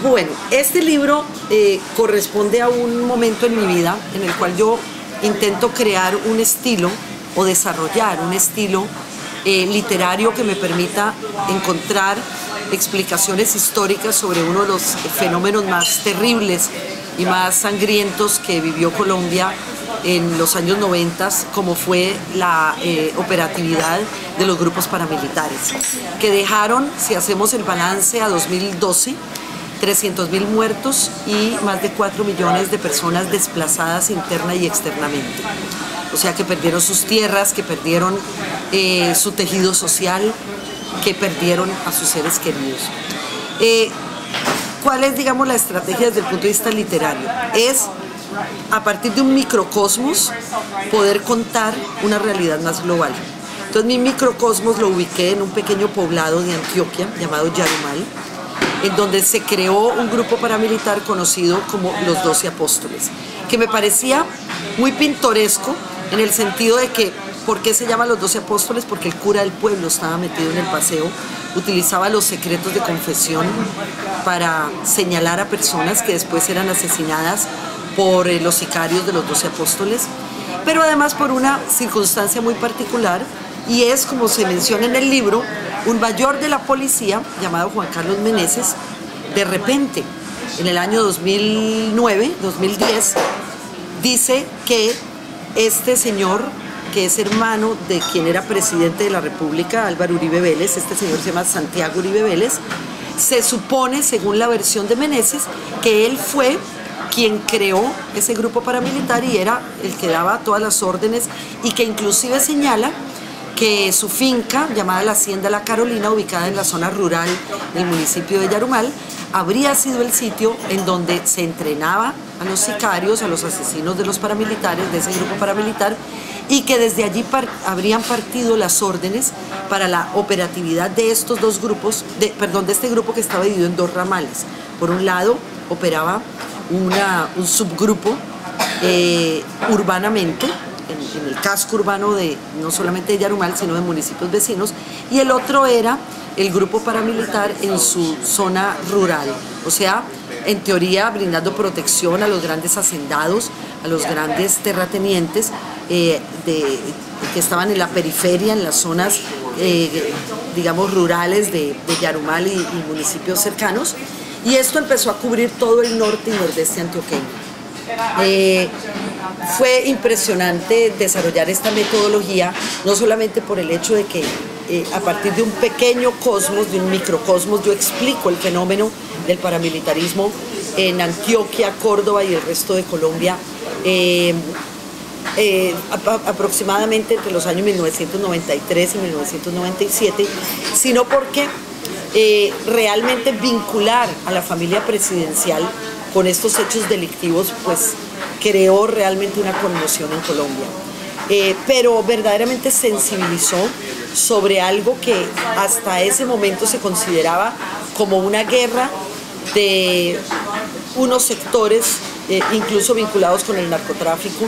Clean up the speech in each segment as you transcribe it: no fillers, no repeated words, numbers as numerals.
Bueno, este libro corresponde a un momento en mi vida en el cual yo intento crear un estilo o desarrollar un estilo literario que me permita encontrar explicaciones históricas sobre uno de los fenómenos más terribles y más sangrientos que vivió Colombia en los años 90, como fue la operatividad de los grupos paramilitares, que dejaron, si hacemos el balance a 2012, 300.000 muertos y más de 4 millones de personas desplazadas interna y externamente. O sea, que perdieron sus tierras, que perdieron su tejido social, que perdieron a sus seres queridos. ¿Cuál es, digamos, la estrategia desde el punto de vista literario? Es, a partir de un microcosmos, poder contar una realidad más global. Entonces, mi microcosmos lo ubiqué en un pequeño poblado de Antioquia llamado Yarumal, en donde se creó un grupo paramilitar conocido como los 12 Apóstoles, que me parecía muy pintoresco en el sentido de que, ¿por qué se llama los 12 Apóstoles? Porque el cura del pueblo estaba metido en el paseo, utilizaba los secretos de confesión para señalar a personas que después eran asesinadas por los sicarios de los 12 Apóstoles, pero además por una circunstancia muy particular, y es, como se menciona en el libro, un mayor de la policía llamado Juan Carlos Meneses, de repente, en el año 2009, 2010, dice que este señor, que es hermano de quien era presidente de la República, Álvaro Uribe Vélez, este señor se llama Santiago Uribe Vélez, se supone, según la versión de Meneses, que él fue quien creó ese grupo paramilitar y era el que daba todas las órdenes, y que inclusive señala que su finca, llamada la Hacienda La Carolina, ubicada en la zona rural del municipio de Yarumal, habría sido el sitio en donde se entrenaba a los sicarios, a los asesinos de los paramilitares, de ese grupo paramilitar, y que desde allí habrían partido las órdenes para la operatividad de estos dos grupos, de este grupo que estaba dividido en dos ramales. Por un lado, operaba un subgrupo urbanamente, en el casco urbano de no solamente de Yarumal, sino de municipios vecinos, y el otro era el grupo paramilitar en su zona rural, o sea, en teoría brindando protección a los grandes hacendados, a los grandes terratenientes que estaban en la periferia, en las zonas, digamos, rurales de Yarumal y municipios cercanos, y esto empezó a cubrir todo el norte y nordeste antioqueño. Fue impresionante desarrollar esta metodología, no solamente por el hecho de que a partir de un pequeño cosmos, de un microcosmos, yo explico el fenómeno del paramilitarismo en Antioquia, Córdoba y el resto de Colombia, aproximadamente entre los años 1993 y 1997, sino porque realmente vincular a la familia presidencial con estos hechos delictivos, pues creó realmente una conmoción en Colombia. Pero verdaderamente sensibilizó sobre algo que hasta ese momento se consideraba como una guerra de unos sectores, incluso vinculados con el narcotráfico,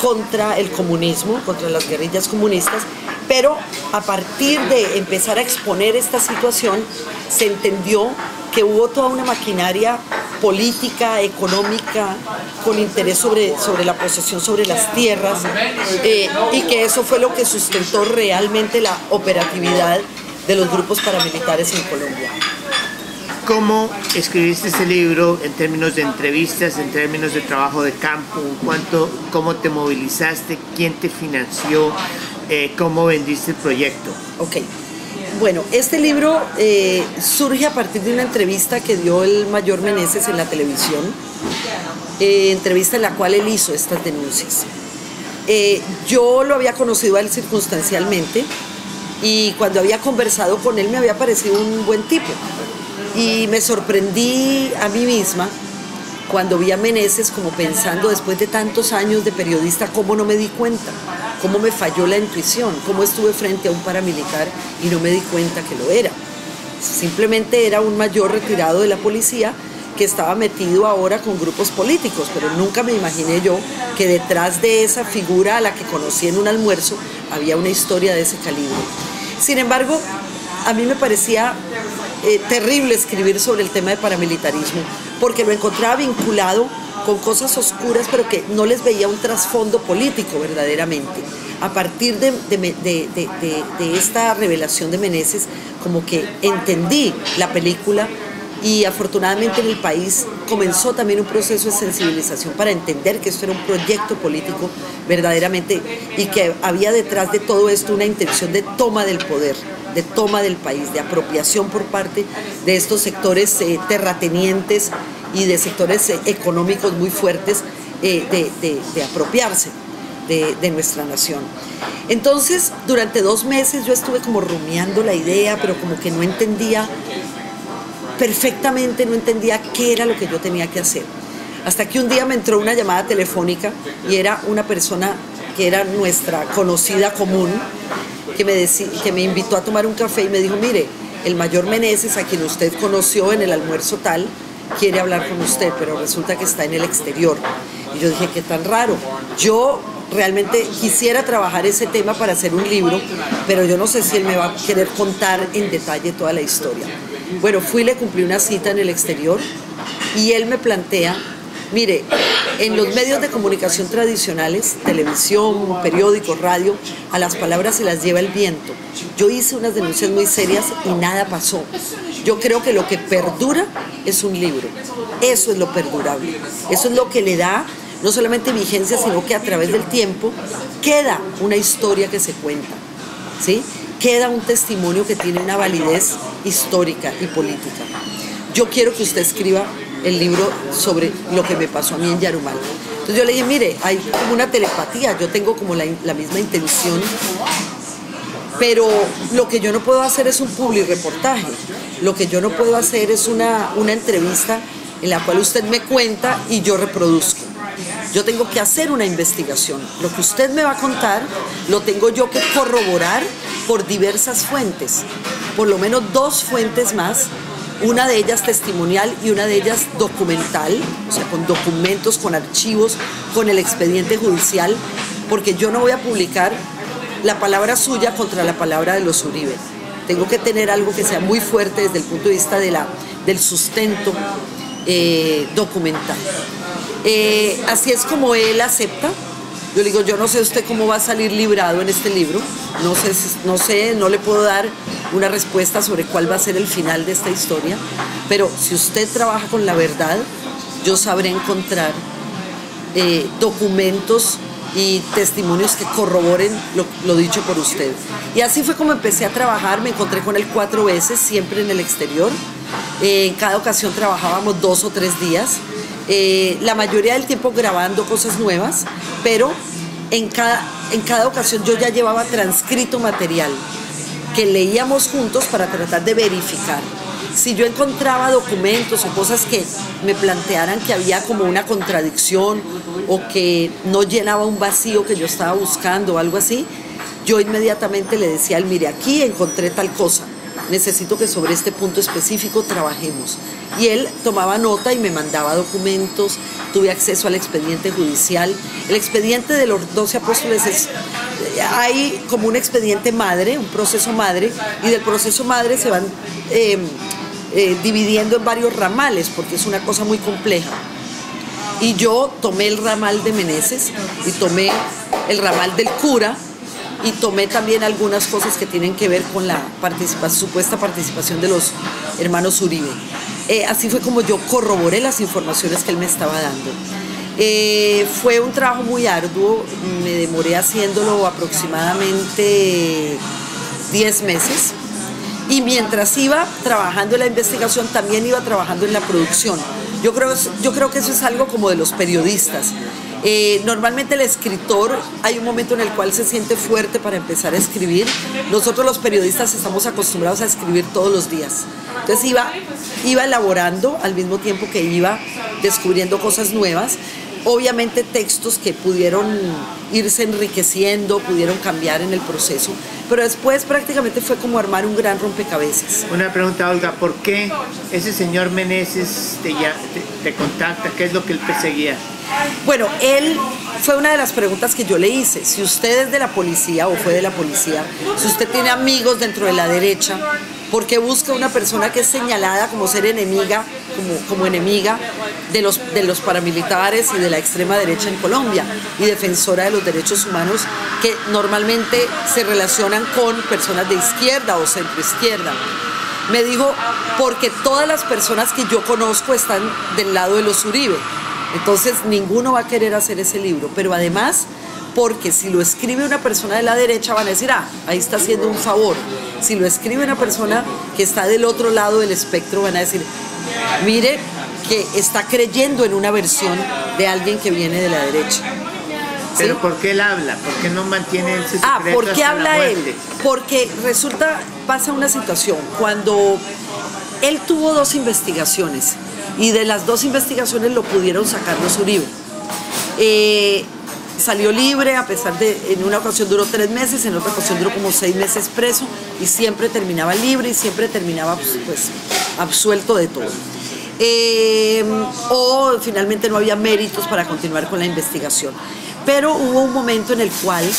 contra el comunismo, contra las guerrillas comunistas, pero a partir de empezar a exponer esta situación, se entendió que hubo toda una maquinaria política, económica, con interés sobre la posesión sobre las tierras, y que eso fue lo que sustentó realmente la operatividad de los grupos paramilitares en Colombia. ¿Cómo escribiste este libro en términos de entrevistas, en términos de trabajo de campo? ¿Cómo te movilizaste? ¿Quién te financió? ¿Cómo vendiste el proyecto? Ok. Bueno, este libro surge a partir de una entrevista que dio el mayor Meneses en la televisión, entrevista en la cual él hizo estas denuncias. Yo lo había conocido a él circunstancialmente, y cuando había conversado con él me había parecido un buen tipo, y me sorprendí a mí misma cuando vi a Meneses, como pensando, después de tantos años de periodista, cómo no me di cuenta, cómo me falló la intuición, cómo estuve frente a un paramilitar y no me di cuenta que lo era. Simplemente era un mayor retirado de la policía que estaba metido ahora con grupos políticos, pero nunca me imaginé yo que detrás de esa figura a la que conocí en un almuerzo había una historia de ese calibre. Sin embargo, a mí me parecía terrible escribir sobre el tema de paramilitarismo, porque lo encontraba vinculado con cosas oscuras, pero que no les veía un trasfondo político verdaderamente. A partir de esta revelación de Meneses, como que entendí la película, y afortunadamente en el país comenzó también un proceso de sensibilización para entender que esto era un proyecto político verdaderamente, y que había detrás de todo esto una intención de toma del poder, de toma del país, de apropiación por parte de estos sectores terratenientes y de sectores económicos muy fuertes, de apropiarse de nuestra nación. Entonces, durante 2 meses yo estuve como rumiando la idea, pero como que no entendía perfectamente, no entendía qué era lo que yo tenía que hacer. Hasta que un día me entró una llamada telefónica y era una persona que era nuestra conocida común, que me invitó a tomar un café y me dijo: mire, el mayor Meneses, a quien usted conoció en el almuerzo tal, quiere hablar con usted, pero resulta que está en el exterior. Y yo dije: qué tan raro. Yo realmente quisiera trabajar ese tema para hacer un libro, pero yo no sé si él me va a querer contar en detalle toda la historia. Bueno, fui y le cumplí una cita en el exterior, y él me plantea: mire, en los medios de comunicación tradicionales, televisión, periódicos, radio, a las palabras se las lleva el viento. Yo hice unas denuncias muy serias y nada pasó. Yo creo que lo que perdura es un libro. Eso es lo perdurable. Eso es lo que le da no solamente vigencia, sino que a través del tiempo queda una historia que se cuenta, ¿sí? Queda un testimonio que tiene una validez histórica y política. Yo quiero que usted escriba el libro sobre lo que me pasó a mí en Yarumal. Entonces yo le dije: mire, hay como una telepatía, yo tengo como la misma intención, pero lo que yo no puedo hacer es un publireportaje, lo que yo no puedo hacer es una entrevista en la cual usted me cuenta y yo reproduzco. Yo tengo que hacer una investigación. Lo que usted me va a contar lo tengo yo que corroborar por diversas fuentes, por lo menos 2 fuentes más, una de ellas testimonial y una de ellas documental, o sea, con documentos, con archivos, con el expediente judicial, porque yo no voy a publicar la palabra suya contra la palabra de los Uribe. Tengo que tener algo que sea muy fuerte desde el punto de vista del sustento documental. Así es como él acepta. Yo le digo: yo no sé usted cómo va a salir librado en este libro, no le puedo dar una respuesta sobre cuál va a ser el final de esta historia, pero si usted trabaja con la verdad, yo sabré encontrar documentos y testimonios que corroboren lo dicho por usted. Y así fue como empecé a trabajar. Me encontré con él 4 veces, siempre en el exterior. En cada ocasión trabajábamos 2 o 3 días. La mayoría del tiempo grabando cosas nuevas, pero en cada ocasión yo ya llevaba transcrito material que leíamos juntos para tratar de verificar. Si yo encontraba documentos o cosas que me plantearan que había como una contradicción o que no llenaba un vacío que yo estaba buscando o algo así, yo inmediatamente le decía a él: mire, aquí encontré tal cosa, necesito que sobre este punto específico trabajemos. Y él tomaba nota y me mandaba documentos, tuve acceso al expediente judicial. El expediente de los 12 apóstoles hay como un expediente madre, un proceso madre, y del proceso madre se van dividiendo en varios ramales, porque es una cosa muy compleja. Y yo tomé el ramal de Meneses y tomé el ramal del cura, y tomé también algunas cosas que tienen que ver con la supuesta participación de los hermanos Uribe. Así fue como yo corroboré las informaciones que él me estaba dando. Fue un trabajo muy arduo, me demoré haciéndolo aproximadamente 10 meses, y mientras iba trabajando en la investigación también iba trabajando en la producción. Yo creo que eso es algo como de los periodistas. Normalmente el escritor, hay un momento en el cual se siente fuerte para empezar a escribir. Nosotros los periodistas estamos acostumbrados a escribir todos los días. Entonces iba elaborando al mismo tiempo que iba descubriendo cosas nuevas. Obviamente textos que pudieron irse enriqueciendo, pudieron cambiar en el proceso, pero después prácticamente fue como armar un gran rompecabezas. Una pregunta, Olga: ¿por qué ese señor Meneses te contacta? ¿Qué es lo que él perseguía? Bueno, él fue una de las preguntas que yo le hice. Si usted es de la policía o fue de la policía, si usted tiene amigos dentro de la derecha ¿Por qué busca una persona que es señalada como ser enemiga, como enemiga de los paramilitares y de la extrema derecha en Colombia y defensora de los derechos humanos que normalmente se relacionan con personas de izquierda o centroizquierda? Me dijo, porque todas las personas que yo conozco están del lado de los Uribe, entonces ninguno va a querer hacer ese libro, pero además porque si lo escribe una persona de la derecha van a decir, ahí está haciendo un favor. Si lo escribe una persona que está del otro lado del espectro van a decir, mire que está creyendo en una versión de alguien que viene de la derecha. ¿Pero por qué él habla? ¿Por qué no mantiene ese secreto? ¿Por qué hasta habla la muerte? él? Porque pasa una situación, cuando él tuvo 2 investigaciones y de las 2 investigaciones lo pudieron sacar los Uribe. Salió libre, a pesar de, en una ocasión duró 3 meses, en otra ocasión duró como 6 meses preso y siempre terminaba libre y siempre terminaba pues absuelto de todo. O finalmente no había méritos para continuar con la investigación. Pero hubo un momento en el cual,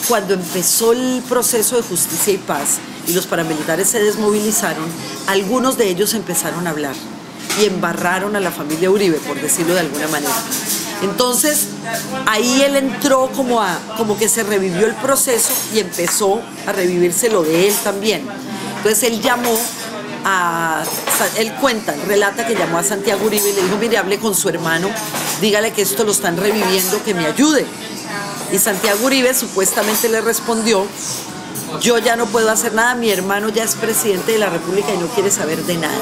cuando empezó el proceso de justicia y paz y los paramilitares se desmovilizaron, algunos de ellos empezaron a hablar y embarraron a la familia Uribe, por decirlo de alguna manera. Entonces, ahí él entró como que se revivió el proceso y empezó a revivirse lo de él también. Entonces él llamó él relata que llamó a Santiago Uribe y le dijo, mire, hable con su hermano, dígale que esto lo están reviviendo, que me ayude. Y Santiago Uribe supuestamente le respondió, yo ya no puedo hacer nada, mi hermano ya es presidente de la República y no quiere saber de nada.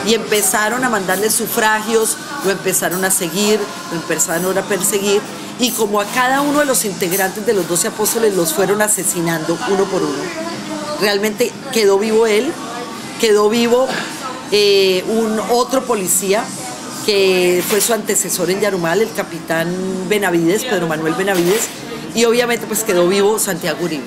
Y empezaron a mandarle sufragios, lo empezaron a seguir, lo empezaron a perseguir, y como a cada uno de los integrantes de los 12 apóstoles los fueron asesinando uno por uno, realmente quedó vivo él, quedó vivo un otro policía que fue su antecesor en Yarumal, el capitán Benavides, Pedro Manuel Benavides, y obviamente pues quedó vivo Santiago Uribe.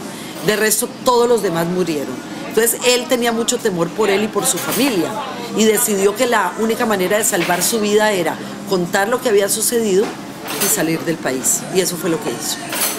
De resto todos los demás murieron. Entonces él tenía mucho temor por él y por su familia y decidió que la única manera de salvar su vida era contar lo que había sucedido y salir del país, y eso fue lo que hizo.